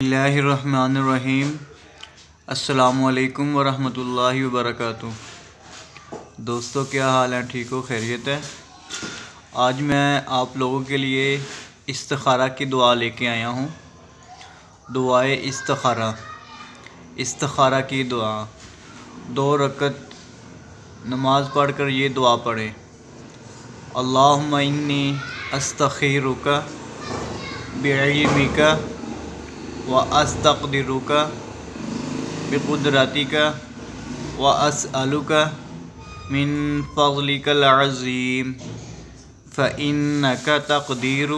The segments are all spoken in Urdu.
بسم اللہ الرحمن الرحیم۔ السلام علیکم ورحمۃ اللہ وبرکاتہ۔ دوستو کیا حال ہیں؟ ٹھیک ہو؟ خیریت ہے؟ آج میں آپ لوگوں کے لیے استخارہ کی دعا لے کے آیا ہوں۔ دعائے استخارہ کی دعا 2 رکعت نماز پڑھ کر یہ دعا پڑھیں۔ اللہم انی استخیرک بعلمک وَأَسْتَقْدِرُكَ بِقُدْرَتِكَ وَأَسْأَلُكَ مِن فَضْلِكَ الْعَظِيمِ فَإِنَّكَ تَقْدِرُ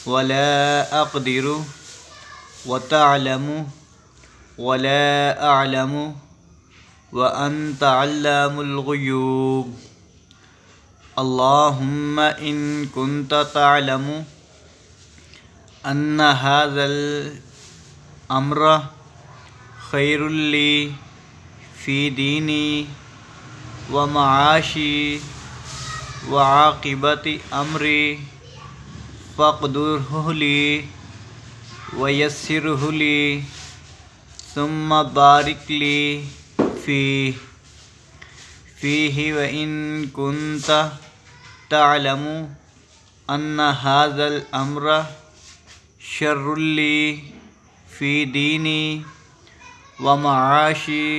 وَلَا أَقْدِرُ وَتَعْلَمُ وَلَا أَعْلَمُ وَأَنْتَ عَلَّامُ الْغُيُوبِ اللهم إن كنت تعلم أن هذا الأمر خير لي في ديني ومعاشي وعاقبة أمري فاقدره لي ويسره لي ثم بارك لي فيه وإن كنت تعلم أن هذا الأمر شر لي في ديني ومعاشي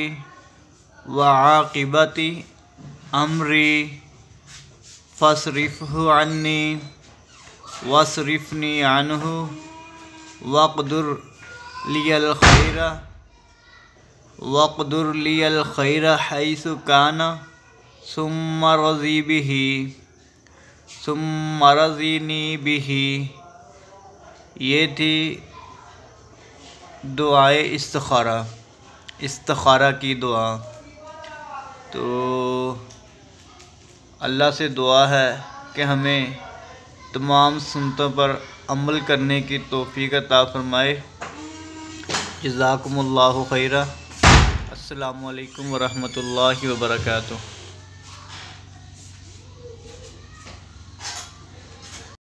وعاقبة أمري فاصرفه عني واصرفني عنه واقدر لي الخير حيث كان ثم رضني به۔ یہ تھی دعائے استخارہ کی دعا۔ تو اللہ سے دعا ہے کہ ہمیں تمام سنتوں پر عمل کرنے کی توفیق عطا فرمائے۔ جزاکم اللہ خیرا۔ السلام علیکم ورحمۃ اللہ وبرکاتہ۔